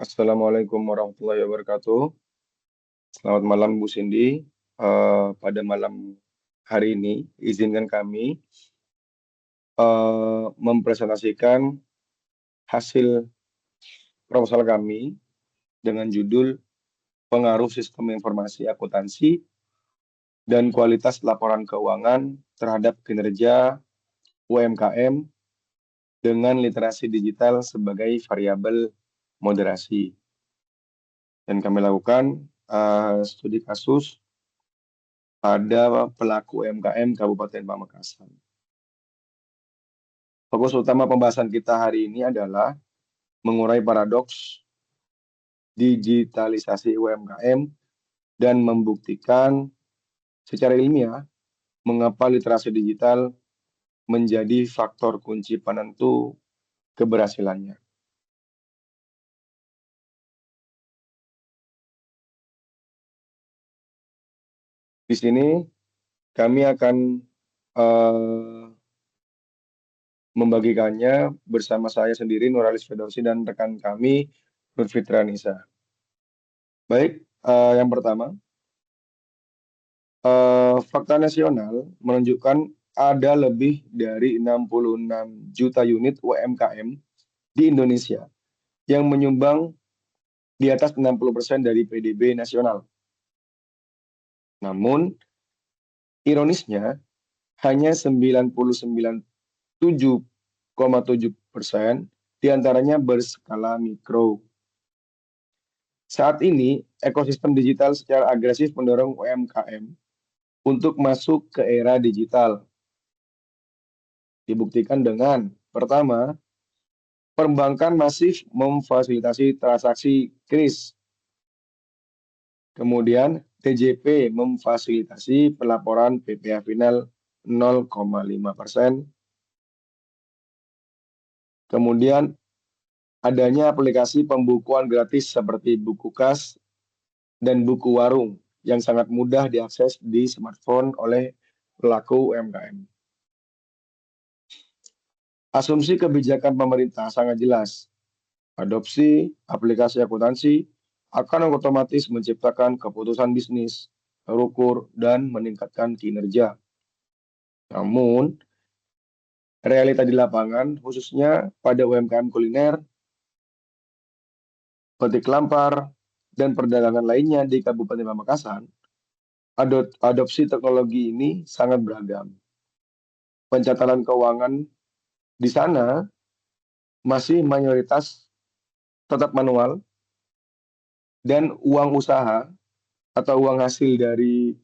Assalamualaikum warahmatullahi wabarakatuh. Selamat malam Bu Cindy. Pada malam hari ini, izinkan kami mempresentasikan hasil proposal kami dengan judul Pengaruh Sistem Informasi Akuntansi dan Kualitas Laporan Keuangan terhadap Kinerja UMKM dengan Literasi Digital sebagai Variabel Moderasi. Dan kami lakukan studi kasus pada pelaku UMKM Kabupaten Pamekasan. Fokus utama pembahasan kita hari ini adalah mengurai paradoks digitalisasi UMKM dan membuktikan secara ilmiah mengapa literasi digital menjadi faktor kunci penentu keberhasilannya. Di sini kami akan membagikannya bersama saya sendiri, Nuralis Fedorsi, dan rekan kami, Nur Fitra Nisa. Baik, yang pertama, fakta nasional menunjukkan ada lebih dari 66 juta unit UMKM di Indonesia yang menyumbang di atas 60% dari PDB nasional. Namun, ironisnya, hanya 99,7% diantaranya berskala mikro. Saat ini, ekosistem digital secara agresif mendorong UMKM untuk masuk ke era digital. Dibuktikan dengan, pertama, perbankan masif memfasilitasi transaksi kris. Kemudian, TJP memfasilitasi pelaporan PPh final 0,5%. Kemudian, adanya aplikasi pembukuan gratis seperti buku kas dan buku warung yang sangat mudah diakses di smartphone oleh pelaku UMKM. Asumsi kebijakan pemerintah sangat jelas. Adopsi aplikasi akuntansi akan otomatis menciptakan keputusan bisnis, terukur, dan meningkatkan kinerja. Namun, realita di lapangan, khususnya pada UMKM kuliner, petik lampar, dan perdagangan lainnya di Kabupaten Pamekasan, adopsi teknologi ini sangat beragam. Pencatatan keuangan di sana masih mayoritas tetap manual, dan uang usaha atau uang hasil dari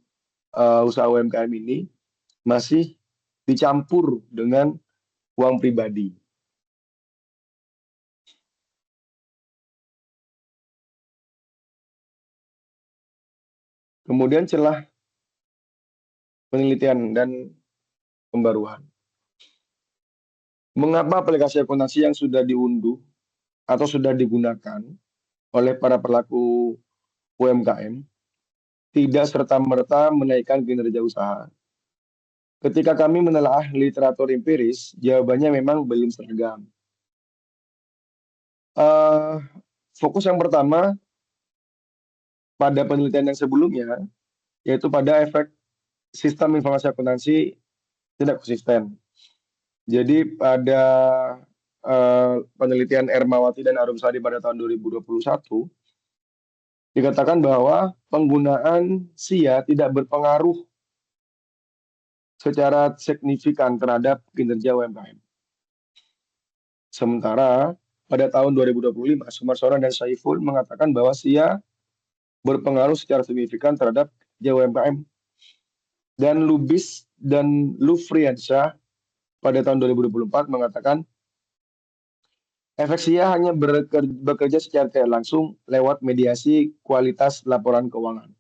usaha UMKM ini masih dicampur dengan uang pribadi. Kemudian celah penelitian dan pembaruan. Mengapa aplikasi akuntansi yang sudah diunduh atau sudah digunakan oleh para pelaku UMKM tidak serta-merta menaikkan kinerja usaha? Ketika kami menelaah literatur empiris, jawabannya memang belum seragam. Fokus yang pertama pada penelitian yang sebelumnya, yaitu pada efek sistem informasi akuntansi tidak konsisten. Jadi pada penelitian Ermawati dan Arumsari pada tahun 2021, dikatakan bahwa penggunaan SIA tidak berpengaruh secara signifikan terhadap kinerja UMKM. Sementara pada tahun 2025, Sumarsono dan Saiful mengatakan bahwa SIA berpengaruh secara signifikan terhadap kinerja UMKM. Dan Lubis dan Lufriansyah pada tahun 2024 mengatakan efek SIA hanya bekerja secara tidak langsung lewat mediasi kualitas laporan keuangan.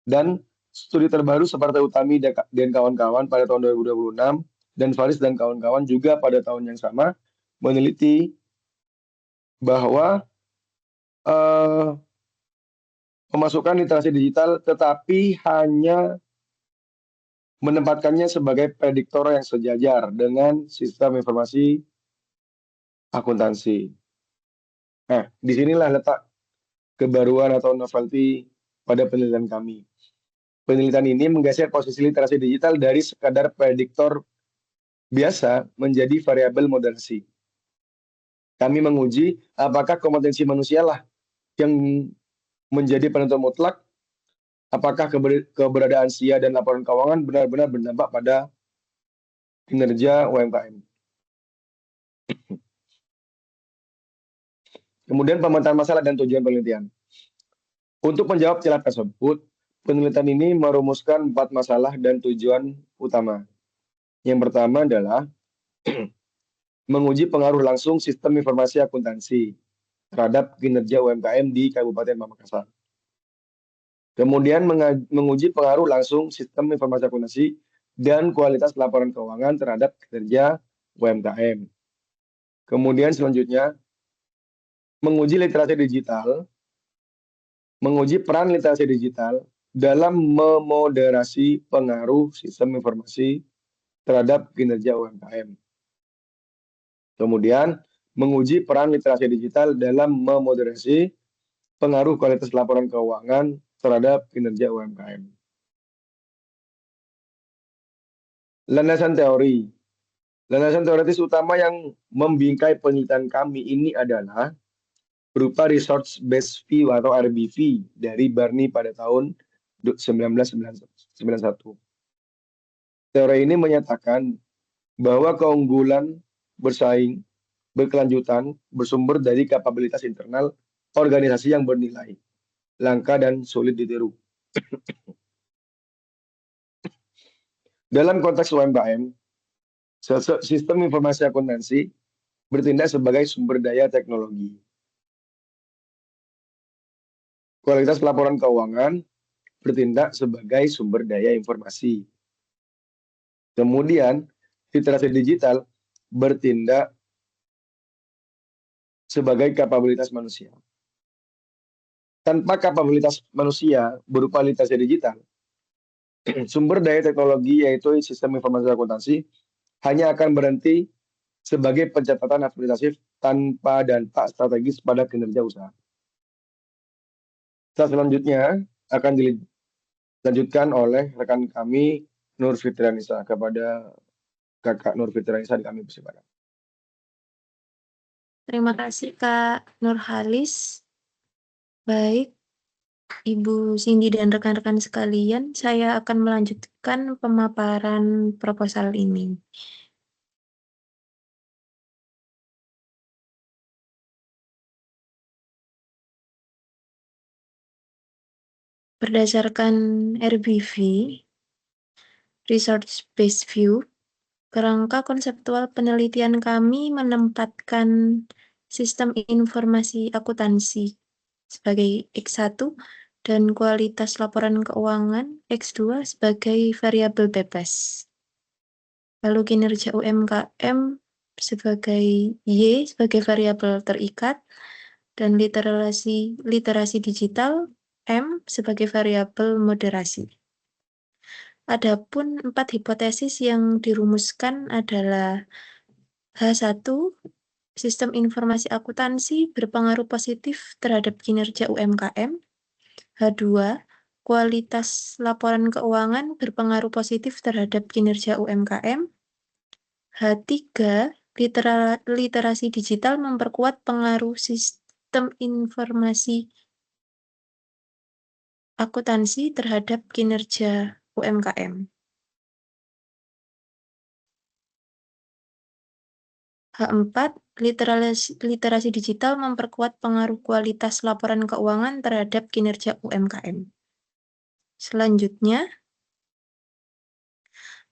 Dan studi terbaru seperti Utami dan kawan-kawan pada tahun 2026 dan Faris dan kawan-kawan juga pada tahun yang sama meneliti bahwa pemasukan literasi digital tetapi hanya menempatkannya sebagai prediktor yang sejajar dengan sistem informasi akuntansi. Nah, disinilah letak kebaruan atau novelty pada penelitian kami. Penelitian ini menggeser posisi literasi digital dari sekadar prediktor biasa menjadi variabel moderasi. Kami menguji apakah kompetensi manusia lah yang menjadi penentu mutlak, apakah keberadaan SIA dan laporan keuangan benar-benar berdampak pada kinerja UMKM. Kemudian pemetaan masalah dan tujuan penelitian. Untuk menjawab celah tersebut, penelitian ini merumuskan 4 masalah dan tujuan utama. Yang pertama adalah menguji pengaruh langsung sistem informasi akuntansi terhadap kinerja UMKM di Kabupaten Pamekasan. Kemudian menguji pengaruh langsung sistem informasi akuntansi dan kualitas laporan keuangan terhadap kinerja UMKM. Kemudian selanjutnya, menguji literasi digital, menguji peran literasi digital dalam memoderasi pengaruh sistem informasi terhadap kinerja UMKM. Kemudian, menguji peran literasi digital dalam memoderasi pengaruh kualitas laporan keuangan terhadap kinerja UMKM. Landasan teori. Landasan teoritis utama yang membingkai penelitian kami ini adalah berupa Resource Based View atau RBV dari Barney pada tahun 1991. Teori ini menyatakan bahwa keunggulan bersaing berkelanjutan bersumber dari kapabilitas internal organisasi yang bernilai, langka dan sulit ditiru. Dalam konteks UMKM, sistem informasi akuntansi bertindak sebagai sumber daya teknologi. Kualitas laporan keuangan bertindak sebagai sumber daya informasi. Kemudian, literasi digital bertindak sebagai kapabilitas manusia. Tanpa kapabilitas manusia berupa literasi digital, sumber daya teknologi yaitu sistem informasi akuntansi hanya akan berhenti sebagai pencatatan administratif tanpa dampak strategis pada kinerja usaha. Selanjutnya akan dilanjutkan oleh rekan kami Nur Fitrianisa. Kepada Kakak Nur Fitrianisa kami persilakan. Terima kasih Kak Nurhalis. Baik, Ibu Cindy dan rekan-rekan sekalian, saya akan melanjutkan pemaparan proposal ini. Berdasarkan RBV, Resource Based View, kerangka konseptual penelitian kami menempatkan sistem informasi akuntansi sebagai X1 dan kualitas laporan keuangan X2 sebagai variabel bebas. Lalu kinerja UMKM sebagai Y sebagai variabel terikat dan literasi digital M sebagai variabel moderasi. Adapun 4 hipotesis yang dirumuskan adalah H1, sistem informasi akuntansi berpengaruh positif terhadap kinerja UMKM. H2, kualitas laporan keuangan berpengaruh positif terhadap kinerja UMKM. H3, literasi digital memperkuat pengaruh sistem informasi akuntansi terhadap kinerja UMKM. H4, literasi digital memperkuat pengaruh kualitas laporan keuangan terhadap kinerja UMKM. Selanjutnya,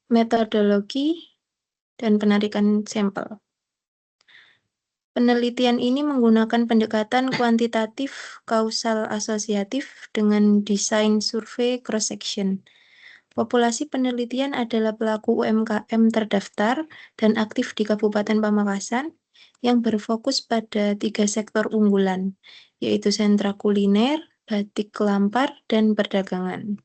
metodologi dan penarikan sampel. Penelitian ini menggunakan pendekatan kuantitatif kausal asosiatif dengan desain survei cross-section. Populasi penelitian adalah pelaku UMKM terdaftar dan aktif di Kabupaten Pamekasan yang berfokus pada 3 sektor unggulan, yaitu sentra kuliner, batik kelampar, dan perdagangan.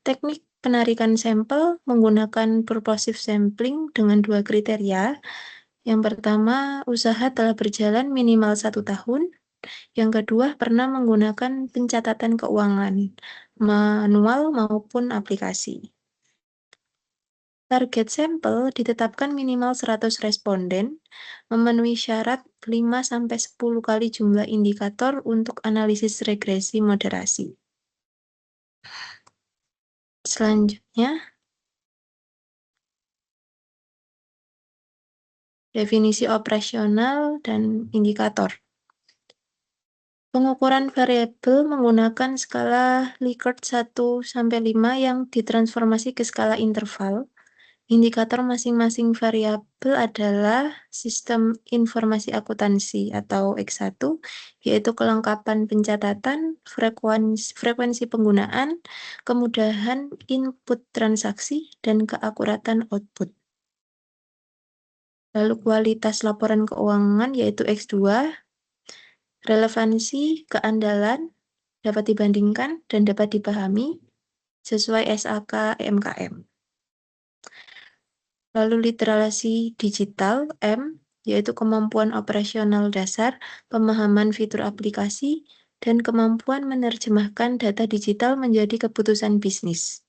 Teknik penarikan sampel menggunakan purposive sampling dengan 2 kriteria, Yang pertama, usaha telah berjalan minimal 1 tahun. Yang kedua, pernah menggunakan pencatatan keuangan, manual maupun aplikasi. Target sampel ditetapkan minimal 100 responden, memenuhi syarat 5-10 kali jumlah indikator untuk analisis regresi moderasi. Selanjutnya, definisi operasional dan indikator. Pengukuran variabel menggunakan skala Likert 1-5 yang ditransformasi ke skala interval. Indikator masing-masing variabel adalah sistem informasi akuntansi atau X1, yaitu kelengkapan pencatatan, frekuensi penggunaan, kemudahan input transaksi, dan keakuratan output. Lalu kualitas laporan keuangan yaitu X2, relevansi, keandalan, dapat dibandingkan, dan dapat dipahami sesuai SAK EMKM. Lalu literasi digital, M, yaitu kemampuan operasional dasar, pemahaman fitur aplikasi, dan kemampuan menerjemahkan data digital menjadi keputusan bisnis.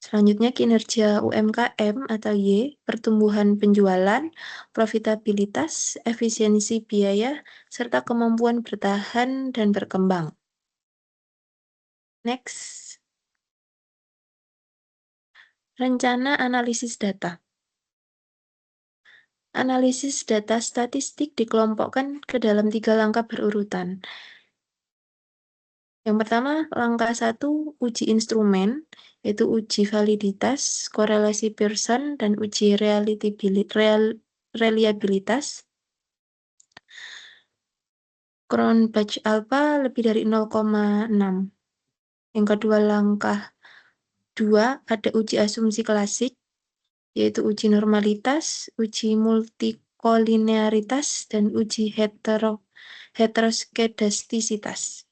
Selanjutnya kinerja UMKM atau Y, pertumbuhan penjualan, profitabilitas, efisiensi biaya, serta kemampuan bertahan dan berkembang. Next. Rencana analisis data. Analisis data statistik dikelompokkan ke dalam 3 langkah berurutan. Yang pertama, langkah 1, uji instrumen, yaitu uji validitas, korelasi Pearson, dan uji reliabilitas. Cronbach alpha lebih dari 0,6. Yang kedua, langkah 2, ada uji asumsi klasik, yaitu uji normalitas, uji multikolinearitas, dan uji heteroskedastisitas.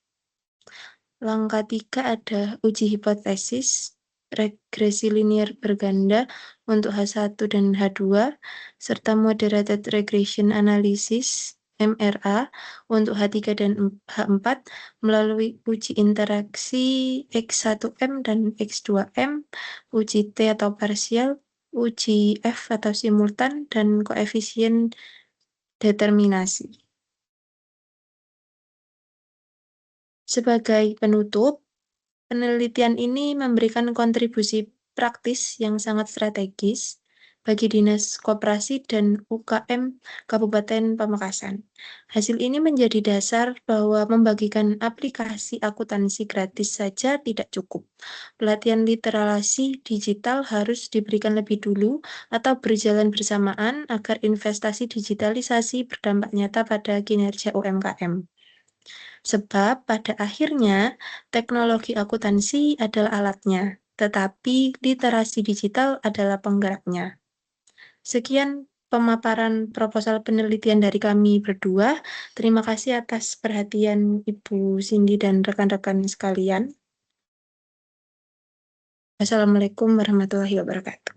Langkah 3 ada uji hipotesis, regresi linier berganda untuk H1 dan H2, serta moderated regression analysis MRA untuk H3 dan H4 melalui uji interaksi X1M dan X2M, uji T atau parsial, uji F atau simultan, dan koefisien determinasi. Sebagai penutup, penelitian ini memberikan kontribusi praktis yang sangat strategis bagi Dinas Koperasi dan UKM Kabupaten Pamekasan. Hasil ini menjadi dasar bahwa membagikan aplikasi akuntansi gratis saja tidak cukup. Pelatihan literasi digital harus diberikan lebih dulu atau berjalan bersamaan agar investasi digitalisasi berdampak nyata pada kinerja UMKM. Sebab pada akhirnya teknologi akuntansi adalah alatnya, tetapi literasi digital adalah penggeraknya. Sekian pemaparan proposal penelitian dari kami berdua. Terima kasih atas perhatian Ibu Cindy dan rekan-rekan sekalian. Wassalamualaikum warahmatullahi wabarakatuh.